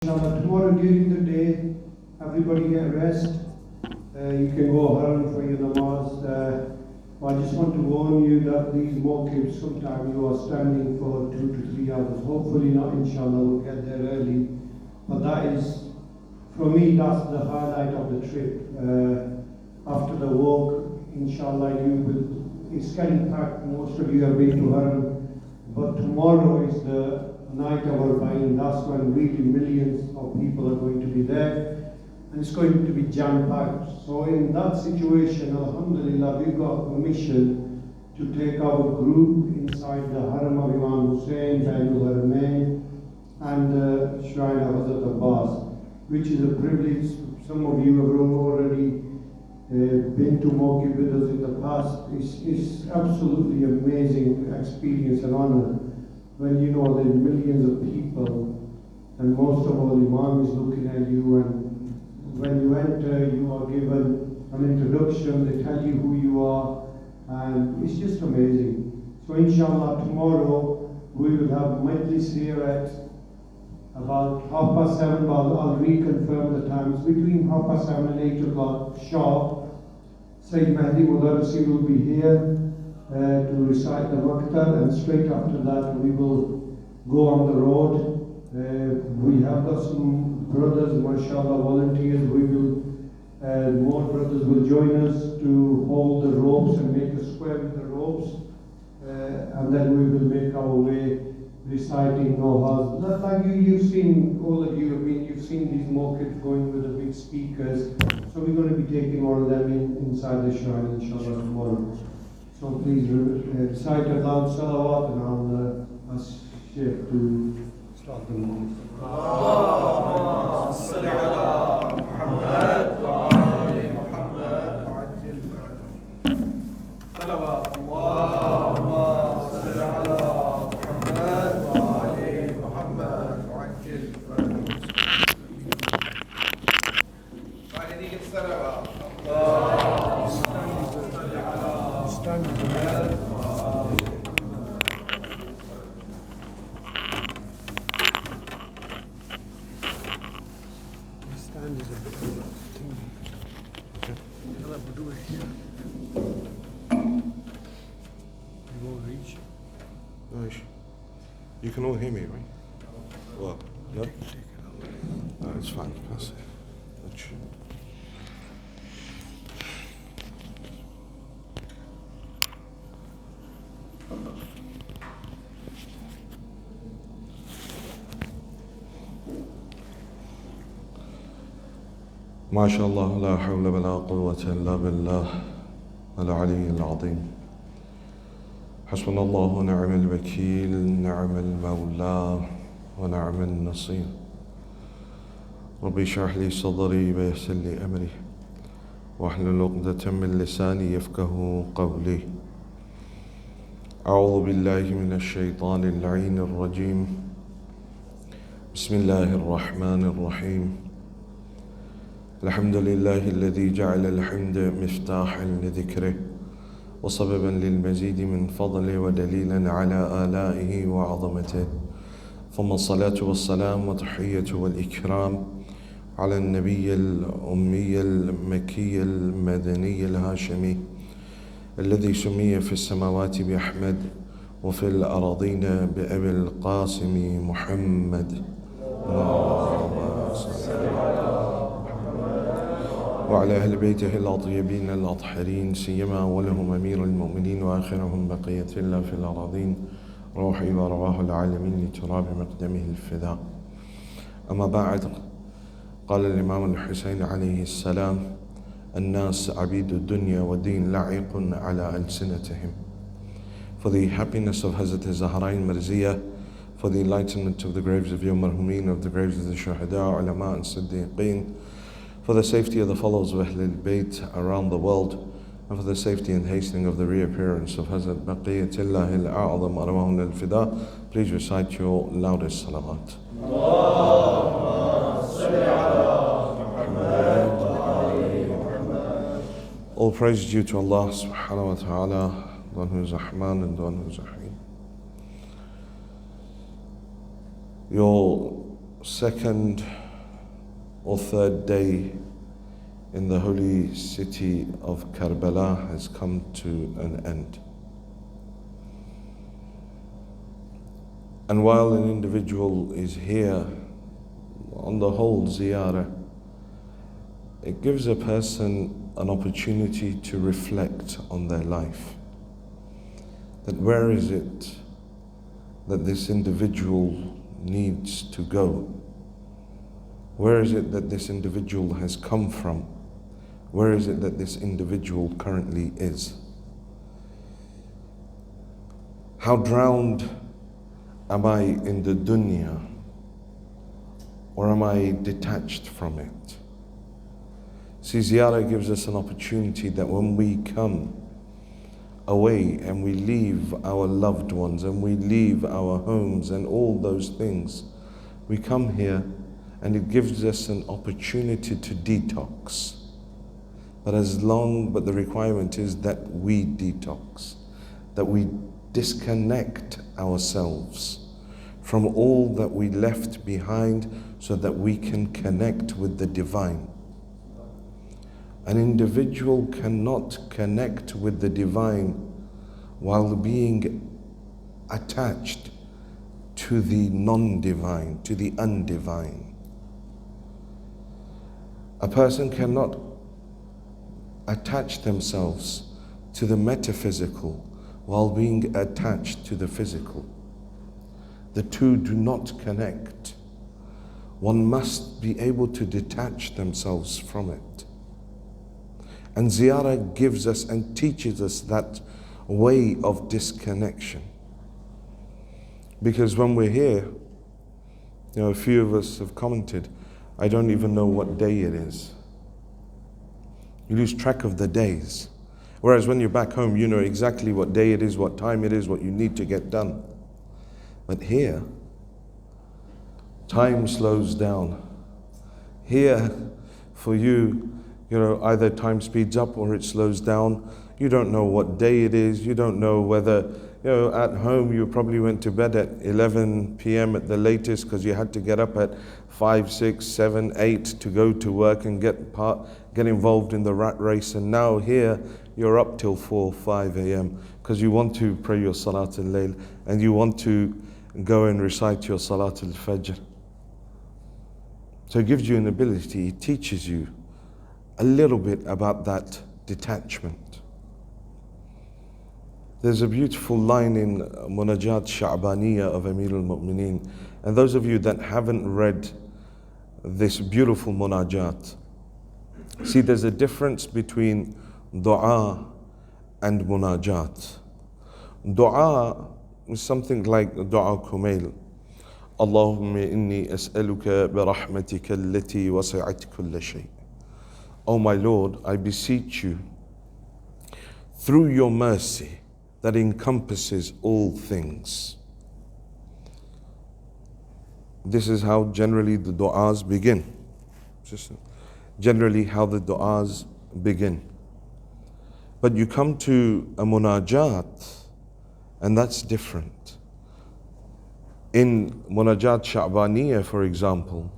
Inshallah, tomorrow during the day, everybody get rest. You can go home for your namaz. I just want to warn you that these mawqifs, sometimes you are standing for 2 to 3 hours. Hopefully not, inshallah, we'll get there early. But that is, for me, that's the highlight of the trip. After the walk, inshallah, it's getting packed. Most of you have been to Haram. But tomorrow is the night of Arba'in. That's when really millions of people are going to be there. And it's going to be jam-packed. So in that situation, alhamdulillah, we got permission to take our group inside the Haram of Imam Hussein, Bainul Haramain, and the Shrine of Hazrat Abbas, which is a privilege. Some of you have already been to Mawqif with us in the past. It's absolutely amazing experience and honor when you know there's millions of people and most of all Imam is looking at you, and when you enter you are given an introduction, they tell you who you are, and it's just amazing. So inshallah tomorrow we will have majlis here at about 7:30, but I'll reconfirm the times, between 7:30 and 8 o'clock sharp. Sayyid Mahdi Mudarrisi will be here to recite the Maktar, and straight after that we will go on the road. We have got some brothers, mashallah, volunteers. More brothers will join us to hold the ropes and make a square with the ropes, and then we will make our way reciting Nohas. Like you've seen, all of you have been, you've seen these mawqifs going with the big speakers. So we're going to be taking all of them inside the shrine, inshallah, tomorrow. So please recite a loud salawat, and I'll ask Sheikh to start the mawqif. You can all hear me, right? Well, no? No, it's fine. Pass it. ما شاء الله لا حول ولا قوة إلا بالله العلي العظيم. حسبنا الله ونعم الوكيل، نعم المولى ونعم النصير. ربي اشرح لي صدري ويسر لي أمري واحلل عقدة من لساني يفقه قولي. أعوذ بالله من الشيطان اللعين الرجيم. بسم الله الرحمن الرحيم. الحمد لله الذي جعل الحمد مفتاحا لذكره وسببا للمزيد من فضله ودليلا على آلائه وعظمته. ثم الصلاة والسلام وتحية والإكرام على النبي الأمي المكي المدني الهاشمي الذي سمي في السماوات بأحمد وفي الأراضين بأبي القاسم محمد. وعلى أهل بيته الأطيبين الأطهرين، سيما ولهم أمير المؤمنين وآخرهم بقية الله في الأراضين، روحي ورواه العالمين لتراب مقدمه الفداء. أما بعد، قال الإمام الحسين عليه السلام: الناس عبيد الدنيا والدين لعيق على ألسنتهم. For the happiness of Hazrat Zahrain Marziyah, for the enlightenment of the graves of your marhumin, of the graves of the shuhada, ulama and siddiqeen, for the safety of the followers of Ahlul Bayt around the world, and for the safety and hastening of the reappearance of Hazrat Baqiyatullah al-A'zam arwahun al-Fida, please recite your loudest salawat. All praise is due to Allah subhanahu wa ta'ala, the one who is Rahman and the one who is Rahim. Your second or third day in the holy city of Karbala has come to an end. And while an individual is here, on the whole ziyarah, it gives a person an opportunity to reflect on their life. That where is it that this individual needs to go? Where is it that this individual has come from? Where is it that this individual currently is? How drowned am I in the dunya, or am I detached from it? See, ziyarah gives us an opportunity that when we come away and we leave our loved ones and we leave our homes and all those things, we come here and it gives us an opportunity to detox. But the requirement is that we detox, that we disconnect ourselves from all that we left behind so that we can connect with the divine. An individual cannot connect with the divine while being attached to the non-divine, to the undivine. A person cannot attach themselves to the metaphysical while being attached to the physical. The two do not connect. One must be able to detach themselves from it. And ziyarah gives us and teaches us that way of disconnection. Because when we're here, a few of us have commented, I don't even know what day it is. You lose track of the days. Whereas when you're back home, you know exactly what day it is, what time it is, what you need to get done. But here, time slows down. Here, for you, either time speeds up or it slows down. You don't know what day it is. You don't know whether, at home you probably went to bed at 11 p.m. at the latest because you had to get up at 5, 6, 7, 8 to go to work and get involved in the rat race. And now here, you're up till 4, 5 a.m. because you want to pray your Salat al-Layl and you want to go and recite your Salat al-Fajr. So it gives you an ability, it teaches you a little bit about that detachment. There's a beautiful line in Munajat Sha'baniyah of Amir al-Mu'mineen. And those of you that haven't read this beautiful munajat, see, there's a difference between dua and munajat. Dua is something like dua kumail. Allahumma inni as'aluka bi rahmatika allati wasi'at kulla shay. Oh my Lord, I beseech you, through your mercy that encompasses all things. This is how generally the du'as begin. Generally how the du'as begin. But you come to a munajat, and that's different. In Munajat Sha'baniyah, for example,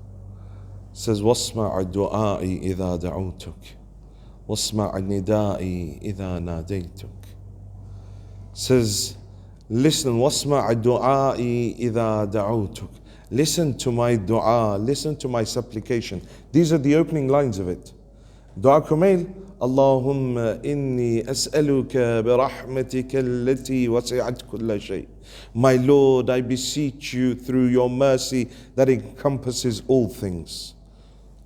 says, وَاسْمَعَ دُعَائِي إِذَا دَعُوتُكَ وَاسْمَعَ نِدَائِي إِذَا نَادَيْتُكَ. Says, listen, وَاسْمَعَ دُعَائِي إِذَا دَعُوتُكَ. Listen to my dua, listen to my supplication. These are the opening lines of it. Dua Kumail, Allahumma inni as'aluka bi rahmatika allati wasi'at kulla shay. My Lord, I beseech you through your mercy that encompasses all things.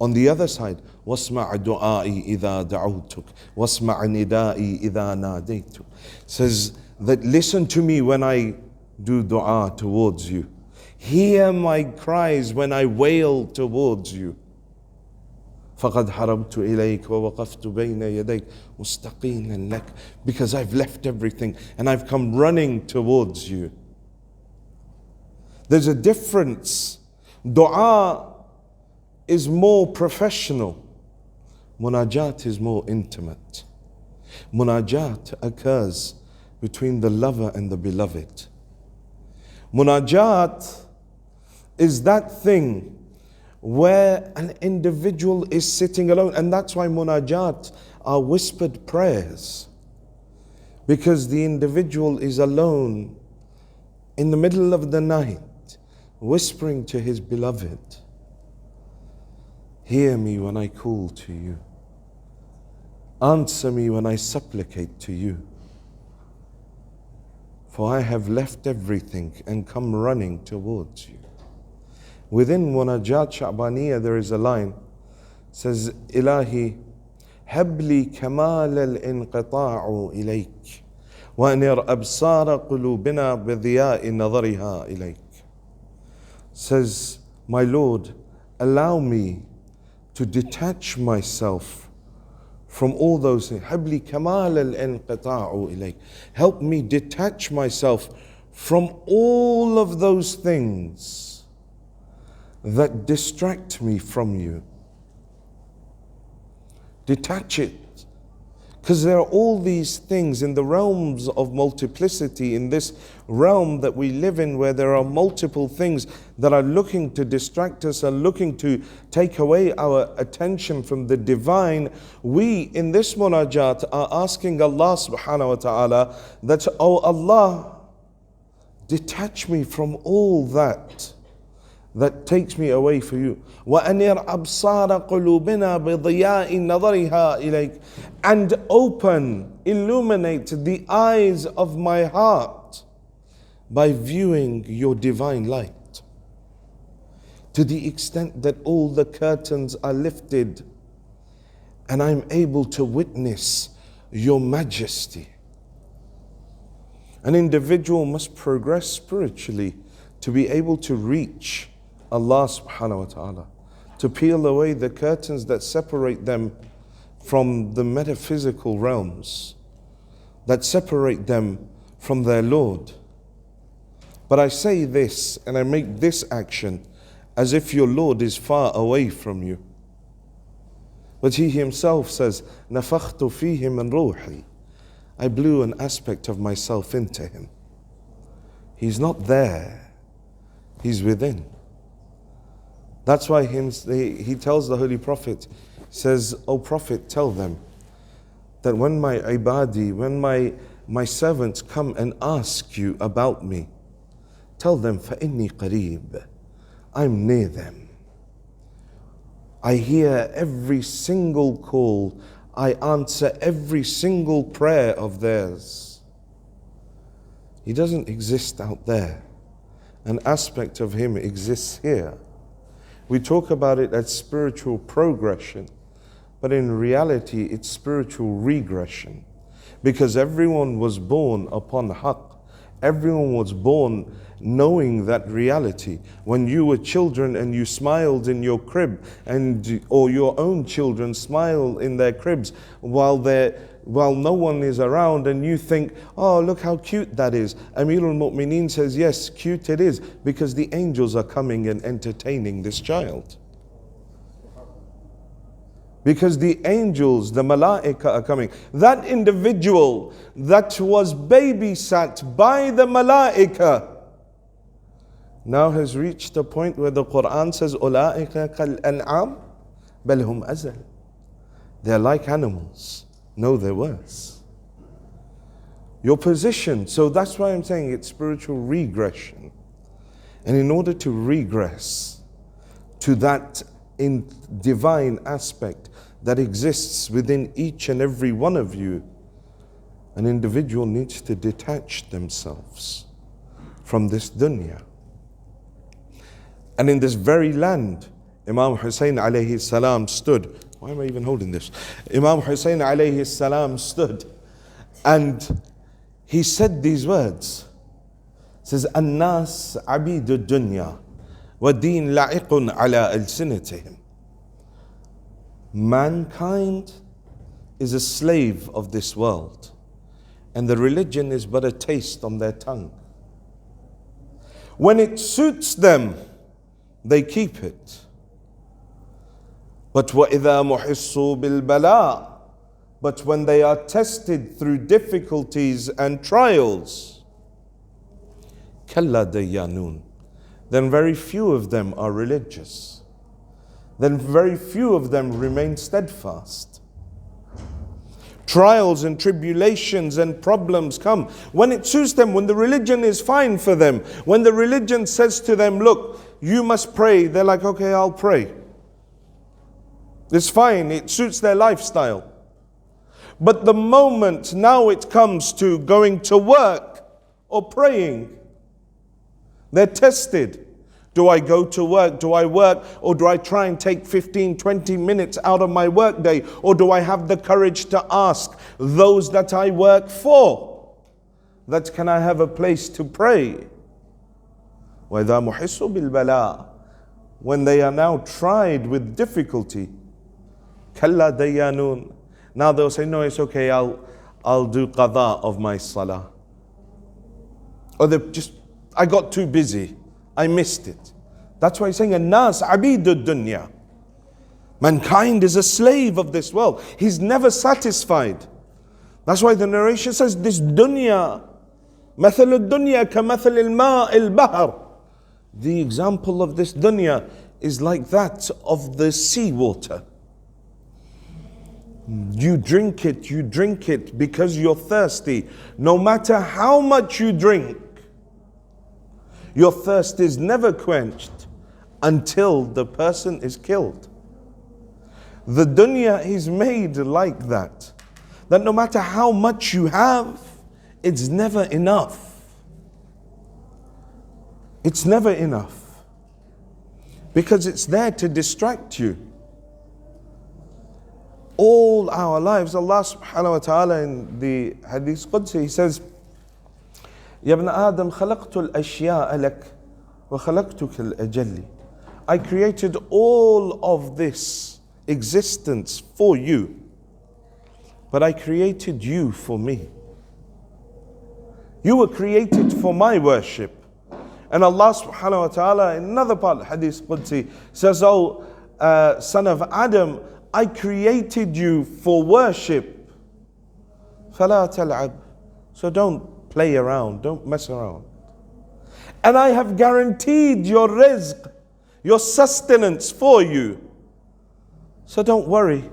On the other side, وَاسْمَعَ دُعَائِي إِذَا دَعُوتُكَ وَاسْمَعَ نِدَائِي إِذَا نَادَيْتُكَ. Says that listen to me when I do dua towards you. Hear my cries when I wail towards you. فَقَدْ حَرَبْتُ إِلَيْكَ وَوَقَفْتُ بَيْنَ يَدَيْكَ مُسْتَقِينًا لَكَ. Because I've left everything and I've come running towards you. There's a difference. Dua is more professional. Munajat is more intimate. Munajat occurs between the lover and the beloved. Munajat is that thing where an individual is sitting alone. And that's why munajat are whispered prayers, because the individual is alone in the middle of the night, whispering to his beloved, hear me when I call to you. Answer me when I supplicate to you. For I have left everything and come running towards you. Within Munajat Sha'baniyah there is a line, says, Ilahi, habli kamal al-inqita'u ilayk, wa anir absara qulubina bidhiya'i nadhariha ilayk. Says, my Lord, allow me to detach myself from all those things. Habli kamal al-inqita'u ilayk. Help me detach myself from all of those things that distract me from you. Detach it. Because there are all these things in the realms of multiplicity, in this realm that we live in, where there are multiple things that are looking to distract us and looking to take away our attention from the divine. We in this munajat are asking Allah subhanahu wa ta'ala that, oh Allah, detach me from all that takes me away from you. وَأَنِرْ أَبْصَارَ قُلُوبِنَا بِضِيَاءِ نَظَرِهَا إِلَيْكَ. And open, illuminate the eyes of my heart by viewing your divine light. To the extent that all the curtains are lifted and I'm able to witness your majesty. An individual must progress spiritually to be able to reach Allah subhanahu wa ta'ala, to peel away the curtains that separate them from the metaphysical realms, that separate them from their Lord. But I say this and I make this action as if your Lord is far away from you. But He Himself says, نَفَخْتُ فِيهِ مِنْ رُوحِي. I blew an aspect of myself into Him. He's not there, He's within. That's why he tells the Holy Prophet, says, O Prophet, tell them that when my ibadi, when my servants come and ask you about me, tell them, فَإِنِّي قَرِيبٌ. I'm near them. I hear every single call. I answer every single prayer of theirs. He doesn't exist out there. An aspect of Him exists here. We talk about it as spiritual progression, but in reality it's spiritual regression. Because everyone was born upon haqq. Everyone was born knowing that reality. When you were children and you smiled in your crib, or your own children smile in their cribs while no one is around, and you think, oh, look how cute that is. Amirul Mu'mineen says, yes, cute it is, because the angels are coming and entertaining this child. Because the angels, the malaika are coming. That individual that was babysat by the malaika now has reached a point where the Quran says, أُولَٰئِكَ كَالْأَنْعَامِ بَلْ هُمْ أَزَلٌ. They're like animals. No, they're worse. Your position, so that's why I'm saying it's spiritual regression. And in order to regress to that in divine aspect that exists within each and every one of you, an individual needs to detach themselves from this dunya. And in this very land, Imam Hussein alayhi salam stood. Why am I even holding this? Imam Hussein alayhi salam stood and he said these words. He says, An-nas abidu dunya wa deen la'iqun ala alsinatihim. Mankind is a slave of this world, and the religion is but a taste on their tongue. When it suits them, they keep it. But وَإِذَا مُحِصُّوا بِالْبَلَاءِ. But when they are tested through difficulties and trials, كَلَّا دَيَّانُونَ. Then very few of them are religious. then very few of them remain steadfast. Trials and tribulations and problems come when it suits them, when the religion is fine for them, when the religion says to them, look, you must pray, they're like, okay, I'll pray. It's fine, it suits their lifestyle. But the moment now it comes to going to work or praying, they're tested. Do I go to work? Do I work? Or do I try and take 15, 20 minutes out of my work day? Or do I have the courage to ask those that I work for, that can I have a place to pray? وَإِذَا مُحِسُّوا بِالْبَلَاءِ, when they are now tried with difficulty, كَلَّا دَيَّانُونَ, now they'll say, no, it's okay, I'll do qada of my salah. Or I got too busy, I missed it. That's why he's saying, الناس عبيد الدنيا. Mankind is a slave of this world. He's never satisfied. That's why the narration says, this dunya, مثل الدنيا كمثل الماء البحر. The example of this dunya is like that of the seawater. You drink it because you're thirsty. No matter how much you drink, your thirst is never quenched until the person is killed. The dunya is made like that. That no matter how much you have, it's never enough. It's never enough. Because it's there to distract you. All our lives, Allah subhanahu wa ta'ala in the Hadith Qudsi, He says, يا ابن آدم خلقت الأشياء لك وخلقتك الأجل. I created all of this existence for you, but I created you for me. You were created for my worship. And Allah subhanahu wa ta'ala in another part of Hadith Qudsi says, oh son of Adam, I created you for worship. فَلَا تَلْعَبْ. So don't play around, don't mess around. And I have guaranteed your rizq, your sustenance for you. So don't worry.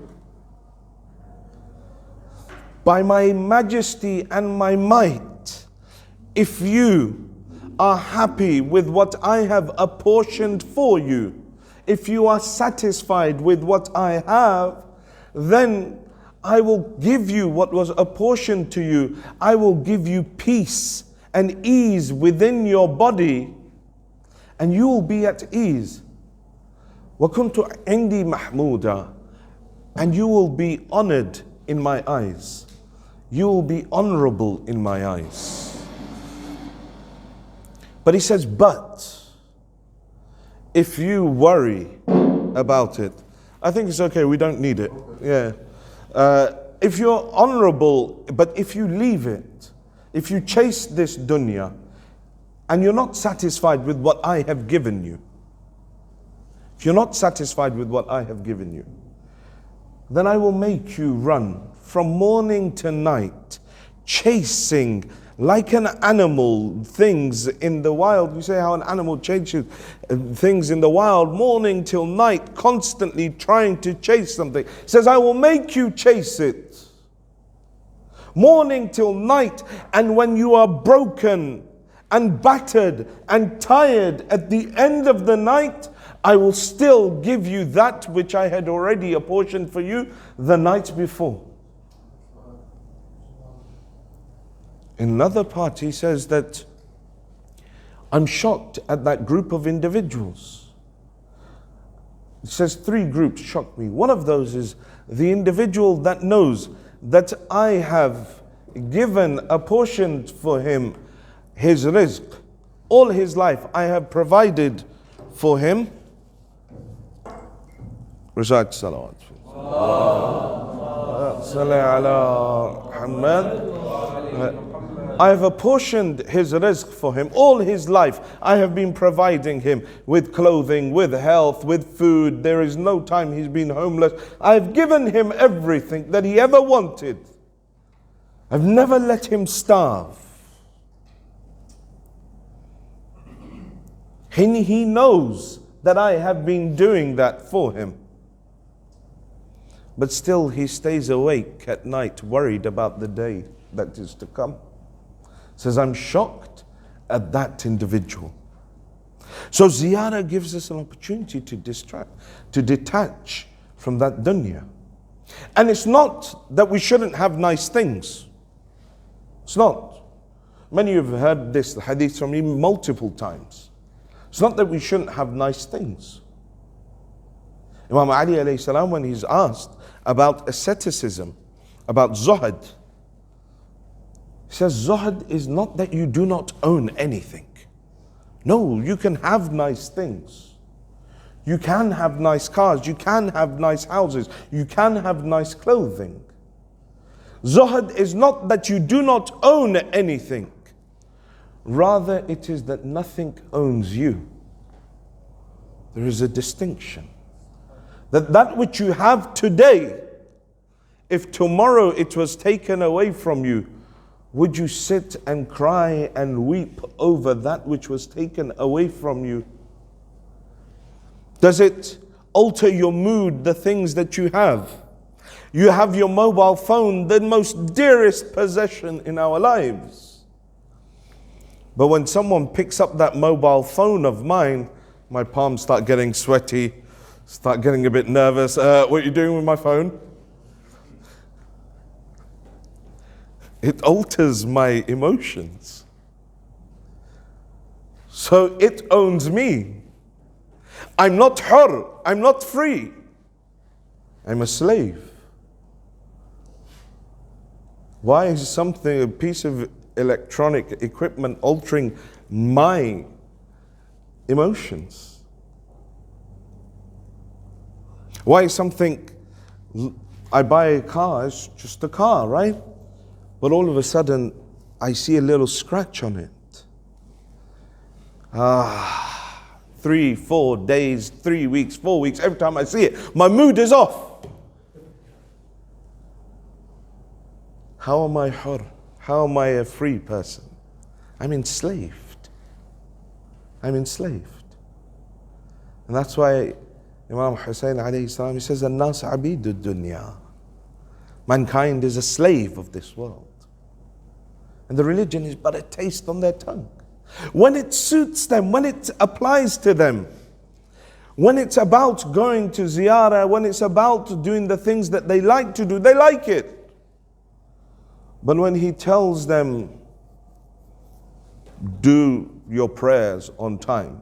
By my majesty and my might, if you are happy with what I have apportioned for you, if you are satisfied with what I have, then I will give you what was apportioned to you. I will give you peace and ease within your body, and you will be at ease. وَكُنْتُ عِنْدِي مَحْمُودًا. And you will be honored in my eyes. You will be honorable in my eyes. But he says, but if you worry about it, I think it's okay, we don't need it. Yeah. If you're honorable, but if you leave it, if you chase this dunya, and you're not satisfied with what I have given you, if you're not satisfied with what I have given you, then I will make you run from morning to night, chasing like an animal things in the wild. You say how an animal chases things in the wild, morning till night, constantly trying to chase something. He says, I will make you chase it. Morning till night, and when you are broken and battered and tired at the end of the night, I will still give you that which I had already apportioned for you the night before. In another part, he says that I'm shocked at that group of individuals. He says 3 groups shock me. One of those is the individual that knows that I have given, apportioned for him his rizq. All his life I have provided for him. Recite salawat. I have apportioned his rizq for him. All his life I have been providing him with clothing, with health, with food. There is no time he's been homeless. I have given him everything that he ever wanted. I've never let him starve. He knows that I have been doing that for him. But still he stays awake at night, worried about the day that is to come. Says, I'm shocked at that individual. So ziyarah gives us an opportunity to detach from that dunya. And it's not that we shouldn't have nice things. It's not. Many of you have heard this hadith from me multiple times. It's not that we shouldn't have nice things. Imam Ali alayhi salam, when he's asked about asceticism, about zuhd, he says, zuhd is not that you do not own anything. No, you can have nice things. You can have nice cars, you can have nice houses, you can have nice clothing. Zuhd is not that you do not own anything. Rather, it is that nothing owns you. There is a distinction. That which you have today, if tomorrow it was taken away from you, would you sit and cry and weep over that which was taken away from you? Does it alter your mood, the things that you have? You have your mobile phone, the most dearest possession in our lives. But when someone picks up that mobile phone of mine, my palms start getting sweaty, start getting a bit nervous. What are you doing with my phone? It alters my emotions. So it owns me. I'm not hur, I'm not free. I'm a slave. Why is something, a piece of electronic equipment altering my emotions? Why is something, I buy a car, it's just a car, right? But all of a sudden, I see a little scratch on it. 3, 4 days, 3 weeks, 4 weeks, every time I see it, my mood is off. How am I hur? How am I a free person? I'm enslaved. I'm enslaved. And that's why Imam Hussein alayhi salam, he says, "An-nas abidu dunya." Mankind is a slave of this world. And the religion is but a taste on their tongue. When it suits them, when it applies to them, when it's about going to ziyarah, when it's about doing the things that they like to do, they like it. But when he tells them, do your prayers on time,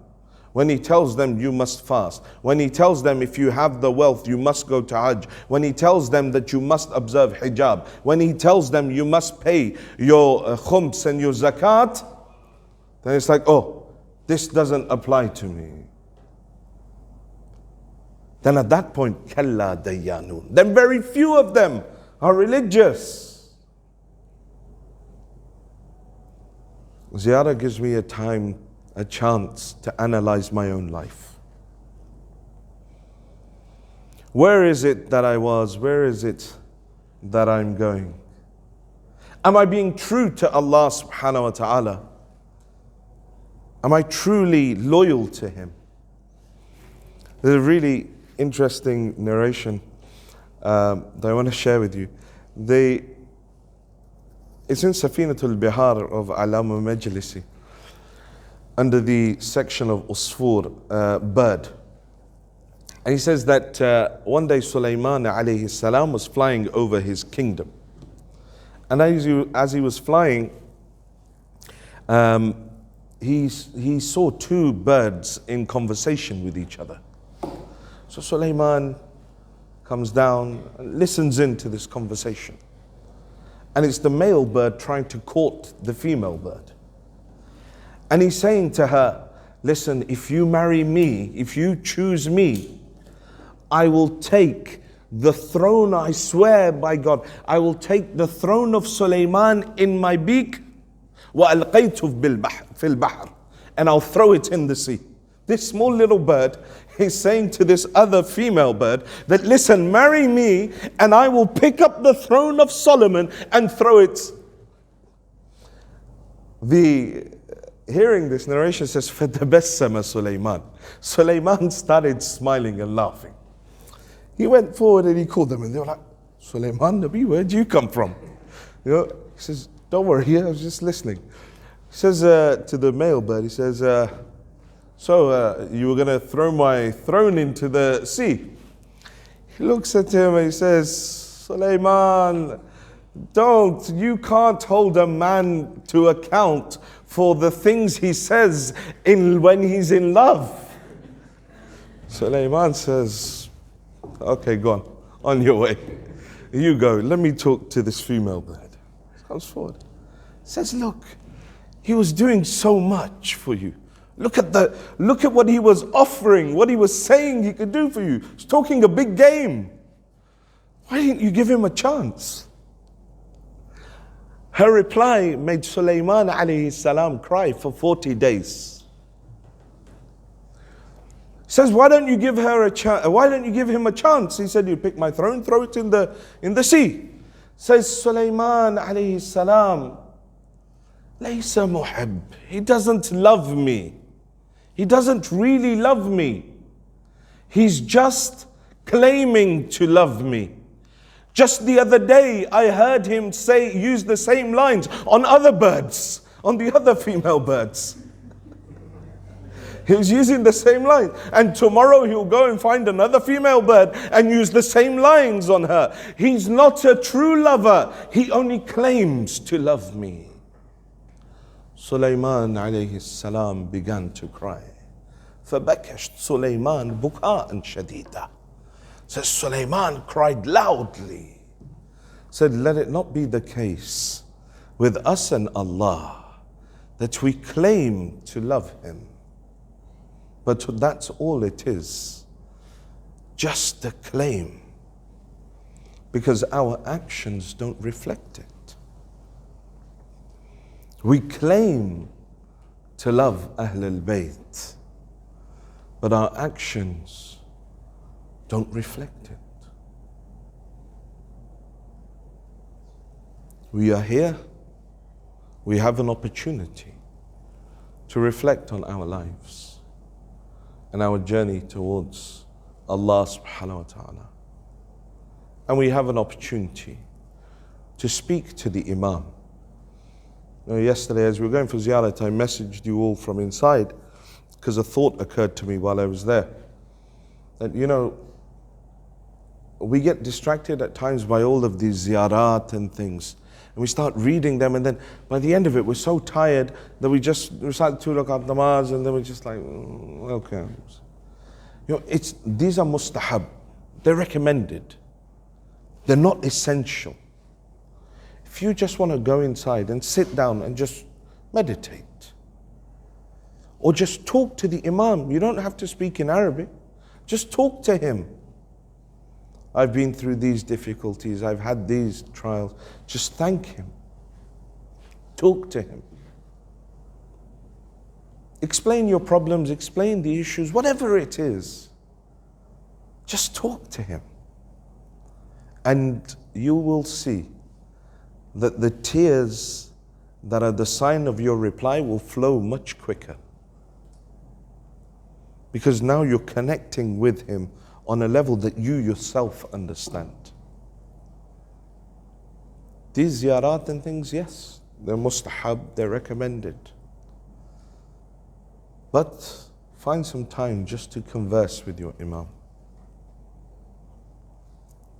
when he tells them you must fast, when he tells them if you have the wealth you must go to Hajj, when he tells them that you must observe hijab, when he tells them you must pay your khums and your zakat, then it's like, oh, this doesn't apply to me. Then at that point, kalla dayanun. Then very few of them are religious. Ziyarah gives me a chance to analyze my own life. Where is it that I was? Where is it that I'm going? Am I being true to Allah subhanahu wa ta'ala? Am I truly loyal to Him? There's a really interesting narration that I want to share with you. It's in Safinatul Bihar of Allama Majlisi, under the section of Usfur, bird. And he says that one day Sulaiman alayhi salam was flying over his kingdom. And as he was flying, he saw two birds in conversation with each other. So Sulaiman comes down and listens into this conversation. And it's the male bird trying to court the female bird. And he's saying to her, listen, if you marry me, if you choose me, I will take the throne, I swear by God, I will take the throne of Sulaiman in my beak, وَأَلْقَيْتُهُ فِي الْبَحْرِ, and I'll throw it in the sea. This small little bird is saying to this other female bird that, listen, marry me and I will pick up the throne of Solomon and throw it. The hearing this narration says, فَتَبَسَّمَ Sulaiman. Sulaiman started smiling and laughing. He went forward and he called them and they were like, Sulaiman, Nabi, where do you come from? You know, he says, don't worry, I was just listening. He says to the male bird, he says, so you were going to throw my throne into the sea. He looks at him and he says, Sulaiman, you can't hold a man to account for the things he says when he's in love. Sulaiman says, okay, go on your way. You go, let me talk to this female bird. Comes forward. Says, look, he was doing so much for you. Look at what he was offering, what he was saying he could do for you. He's talking a big game. Why didn't you give him a chance? Her reply made Sulaiman alayhi salam cry for 40 days. Says, why don't you give her a chance? Why don't you give him a chance? He said, you pick my throne, throw it in the sea. Says Sulaiman alayhi salam, Laysa muhib. He doesn't love me. He doesn't really love me. He's just claiming to love me. Just the other day, I heard him use the same lines on other birds, on the other female birds. He was using the same line. And tomorrow he'll go and find another female bird and use the same lines on her. He's not a true lover. He only claims to love me. Sulaiman alayhi salam began to cry. فَبَكَشْتْ Sulaiman بُكَاءً شَدِيدًا. Says Sulaiman cried loudly. Said, let it not be the case with us and Allah that we claim to love Him. But that's all it is. Just a claim. Because our actions don't reflect it. We claim to love Ahlul Bayt, but our actions don't reflect it. We are here, we have an opportunity to reflect on our lives and our journey towards Allah subhanahu wa ta'ala. And we have an opportunity to speak to the Imam. You know, yesterday as we were going for ziyarat, I messaged you all from inside because a thought occurred to me while I was there. That, you know, we get distracted at times by all of these ziyarat and things. And we start reading them, and then by the end of it, we're so tired that we just recite 2 rakat namaz, and then we're just like, okay. You know, these are mustahab. They're recommended. They're not essential. If you just want to go inside and sit down and just meditate, or just talk to the Imam, you don't have to speak in Arabic. Just talk to him. I've been through these difficulties, I've had these trials. Just thank him. Talk to him. Explain your problems, explain the issues, whatever it is. Just talk to him. And you will see that the tears that are the sign of your reply will flow much quicker. Because now you're connecting with him on a level that you yourself understand. These ziyarat and things, yes, they're mustahab, they're recommended. But find some time just to converse with your Imam.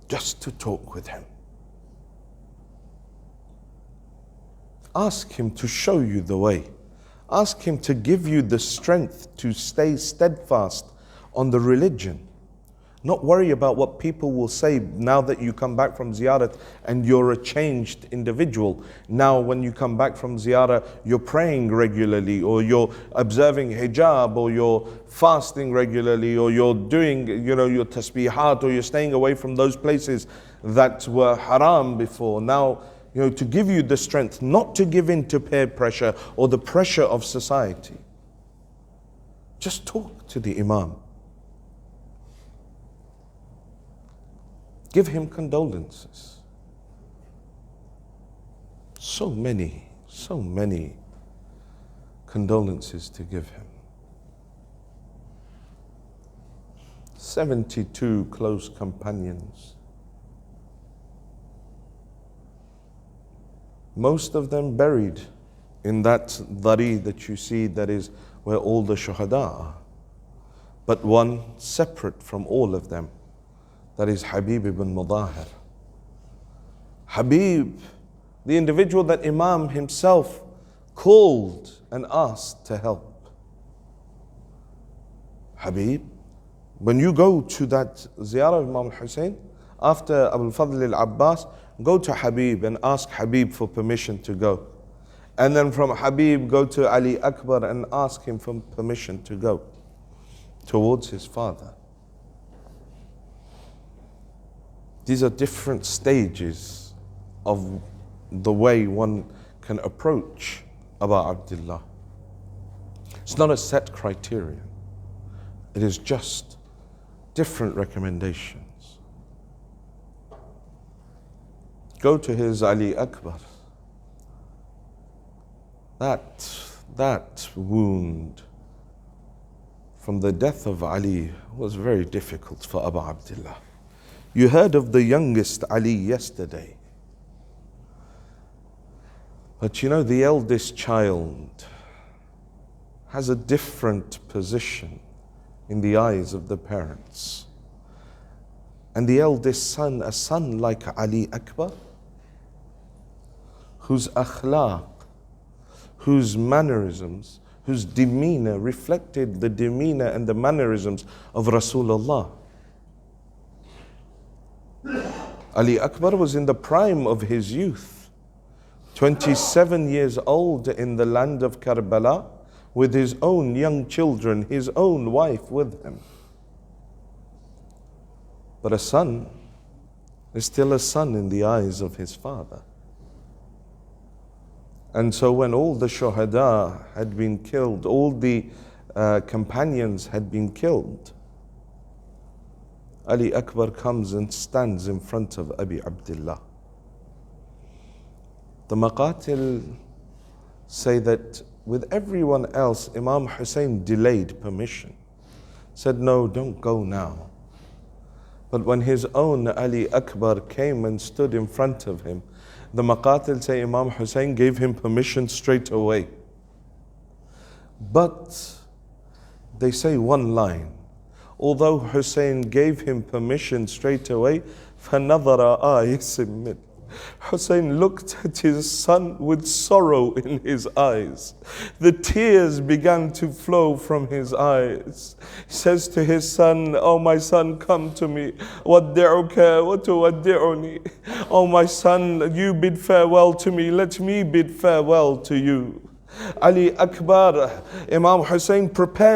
Just to talk with him. Ask him to show you the way. Ask him to give you the strength to stay steadfast on the religion. Not worry about what people will say now that you come back from ziyarat and you're a changed individual. Now when you come back from ziyarah, you're praying regularly, or you're observing hijab, or you're fasting regularly, or you're doing, your tasbihat, or you're staying away from those places that were haram before. Now, to give you the strength not to give in to peer pressure or the pressure of society. Just talk to the Imam. Give him condolences. So many condolences to give him. 72 close companions. Most of them buried in that dari that you see, that is where all the shuhada are. But one separate from all of them, that is Habib ibn Mudahir. Habib, the individual that Imam himself called and asked to help. Habib, when you go to that ziyarah of Imam Hussein, after Abu al-Fadl al-Abbas, go to Habib and ask Habib for permission to go. And then from Habib, go to Ali Akbar and ask him for permission to go towards his father. These are different stages of the way one can approach Abu Abdullah. It's not a set criterion. It is just different recommendations. Go to his Ali Akbar. That wound from the death of Ali was very difficult for Abu Abdullah. You heard of the youngest Ali yesterday. But you know, the eldest child has a different position in the eyes of the parents. And the eldest son, a son like Ali Akbar, whose akhlaq, whose mannerisms, whose demeanor reflected the demeanor and the mannerisms of Rasulullah. Ali Akbar was in the prime of his youth, 27 years old, in the land of Karbala, with his own young children, his own wife with him. But a son is still a son in the eyes of his father. And so when all the shuhada had been killed, all the companions had been killed, Ali Akbar comes and stands in front of Abi Abdullah. The Maqatil say that with everyone else, Imam Hussein delayed permission, said, no, don't go now. But when his own Ali Akbar came and stood in front of him, the Maqatil say Imam Hussein gave him permission straight away. But they say one line, although Hussein gave him permission straight away, فَنَظَرَ آيِسٍ مِّنْهُ, Hussein looked at his son with sorrow in his eyes. The tears began to flow from his eyes. He says to his son, oh my son, come to me. وَدِّعُكَ وَتُوَدِّعُنِي. Oh my son, you bid farewell to me, let me bid farewell to you. Ali Akbar, Imam Hussein prepared